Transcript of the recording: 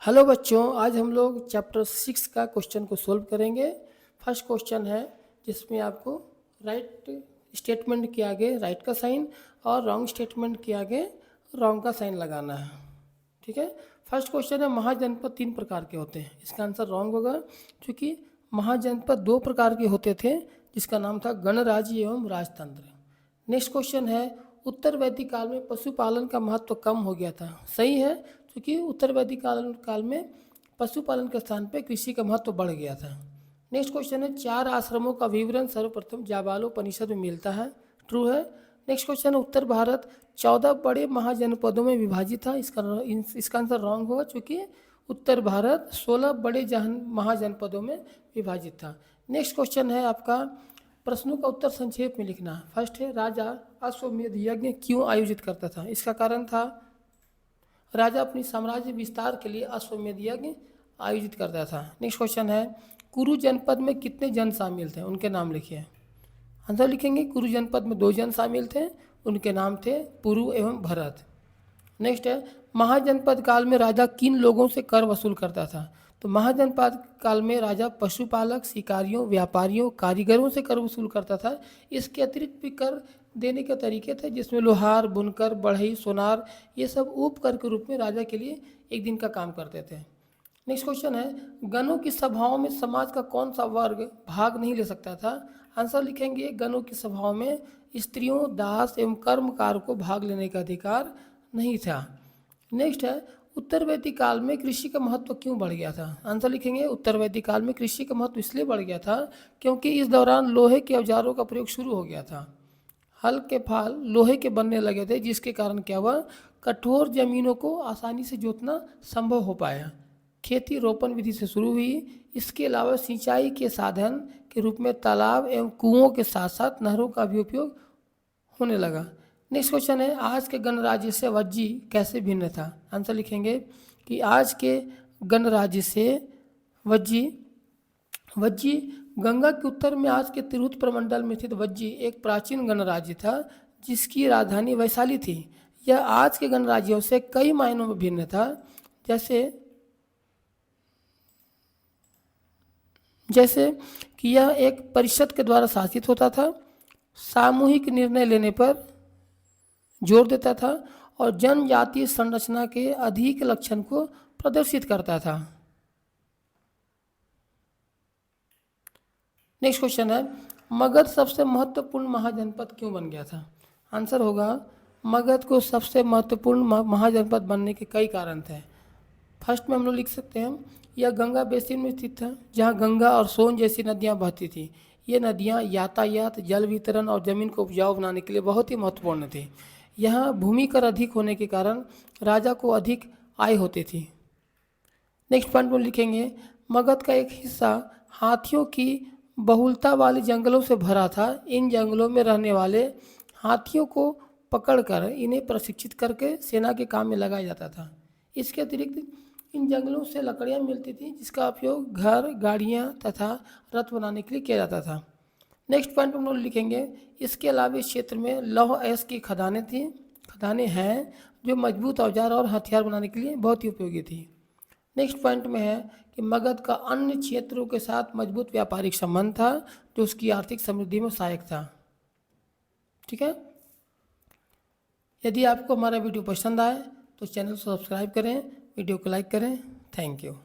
Hello बच्चों, आज हम लोग चैप्टर 6 का क्वेश्चन को सोल्व करेंगे। फर्स्ट क्वेश्चन है जिसमें आपको राइट स्टेटमेंट के आगे राइट का साइन और रॉन्ग स्टेटमेंट के आगे रॉन्ग का साइन लगाना है। ठीक है। फर्स्ट क्वेश्चन है महाजनपद 3 प्रकार के होते हैं। इसका आंसर रॉन्ग होगा क्योंकि महाजनपद 2 प्रकार के होते थे जिसका नाम था गणराज्य एवं राजतंत्र। नेक्स्ट क्वेश्चन है उत्तर वैदिक काल में पशुपालन का महत्व कम हो गया था। सही है, क्योंकि उत्तर वैदिक काल में पशुपालन के स्थान पर कृषि का महत्व बढ़ गया था। नेक्स्ट क्वेश्चन है 4 आश्रमों का विवरण सर्वप्रथम जाबालोपनिषद में मिलता है। ट्रू है। नेक्स्ट क्वेश्चन है उत्तर भारत 14 बड़े महाजनपदों में विभाजित था। इसका आंसर रॉन्ग होगा क्योंकि उत्तर भारत 16 बड़े महाजनपदों में विभाजित था। नेक्स्ट क्वेश्चन है आपका प्रश्नों का उत्तर संक्षेप में लिखना। फर्स्ट है राजा अश्वमेध यज्ञ क्यों आयोजित करता था। इसका कारण था राजा अपनी साम्राज्य विस्तार के लिए अश्वमेध यज्ञ आयोजित करता था। नेक्स्ट क्वेश्चन है कुरु जनपद में कितने जन शामिल थे, उनके नाम लिखिए। आंसर लिखेंगे कुरु जनपद में 2 जन शामिल थे, उनके नाम थे पुरु एवं भरत। नेक्स्ट है महाजनपद काल में राजा किन लोगों से कर वसूल करता था। तो महाजनपद काल में राजा पशुपालक, शिकारियों, व्यापारियों, कारीगरों से कर वसूल करता था। इसके अतिरिक्त भी कर देने के तरीके थे जिसमें लोहार, बुनकर, बढ़ई, सोनार ये सब उपकर के रूप में राजा के लिए एक दिन का काम करते थे। नेक्स्ट क्वेश्चन है गणों की सभाओं में समाज का कौन सा वर्ग भाग नहीं ले सकता था। आंसर लिखेंगे गणों की सभाओं में स्त्रियों, दास एवं कर्मकार को भाग लेने का अधिकार नहीं था। नेक्स्ट है उत्तर वैदिक काल में कृषि का महत्व क्यों बढ़ गया था। आंसर लिखेंगे उत्तर वैदिक काल में कृषि का महत्व इसलिए बढ़ गया था क्योंकि इस दौरान लोहे के औजारों का प्रयोग शुरू हो गया था। हल के फाल लोहे के बनने लगे थे जिसके कारण क्या हुआ, कठोर जमीनों को आसानी से जोतना संभव हो पाया। खेती रोपण विधि से शुरू हुई। इसके अलावा सिंचाई के साधन के रूप में तालाब एवं कुओं के साथ साथ नहरों का भी उपयोग होने लगा। नेक्स्ट क्वेश्चन है आज के गणराज्य से वज्जी कैसे भिन्न था। आंसर लिखेंगे कि आज के गणराज्य से वज्जी गंगा के उत्तर में आज के तिरहुत प्रमंडल में स्थित वज्जी एक प्राचीन गणराज्य था जिसकी राजधानी वैशाली थी। यह आज के गणराज्यों से कई मायनों में भिन्न था, जैसे कि यह एक परिषद के द्वारा शासित होता था, सामूहिक निर्णय लेने पर जोर देता था और जनजातीय संरचना के अधिक लक्षण को प्रदर्शित करता था। नेक्स्ट क्वेश्चन है मगध सबसे महत्वपूर्ण महाजनपद क्यों बन गया था। आंसर होगा मगध को सबसे महत्वपूर्ण महाजनपद बनने के कई कारण थे। फर्स्ट में हम लोग लिख सकते हैं यह गंगा बेसिन में स्थित था जहाँ गंगा और सोन जैसी नदियाँ बहती थी। ये नदियाँ यातायात, जल वितरण और जमीन को उपजाऊ बनाने के लिए बहुत ही महत्वपूर्ण थी। यहाँ भूमि कर अधिक होने के कारण राजा को अधिक आय होती थी। नेक्स्ट पॉइंट में लिखेंगे मगध का एक हिस्सा हाथियों की बहुलता वाले जंगलों से भरा था। इन जंगलों में रहने वाले हाथियों को पकड़कर इन्हें प्रशिक्षित करके सेना के काम में लगाया जाता था। इसके अतिरिक्त इन जंगलों से लकड़ियाँ मिलती थी जिसका उपयोग घर, गाड़ियाँ तथा रथ बनाने के लिए किया जाता था। नेक्स्ट पॉइंट हम लोग लिखेंगे इसके अलावा इस क्षेत्र में लौह अयस्क की खदानें हैं जो मजबूत औजार और हथियार बनाने के लिए बहुत ही उपयोगी थी। नेक्स्ट पॉइंट में है कि मगध का अन्य क्षेत्रों के साथ मजबूत व्यापारिक संबंध था जो उसकी आर्थिक समृद्धि में सहायक था। ठीक है। यदि आपको हमारा वीडियो पसंद आए तो चैनल को सब्सक्राइब करें, वीडियो को लाइक करें। Thank you.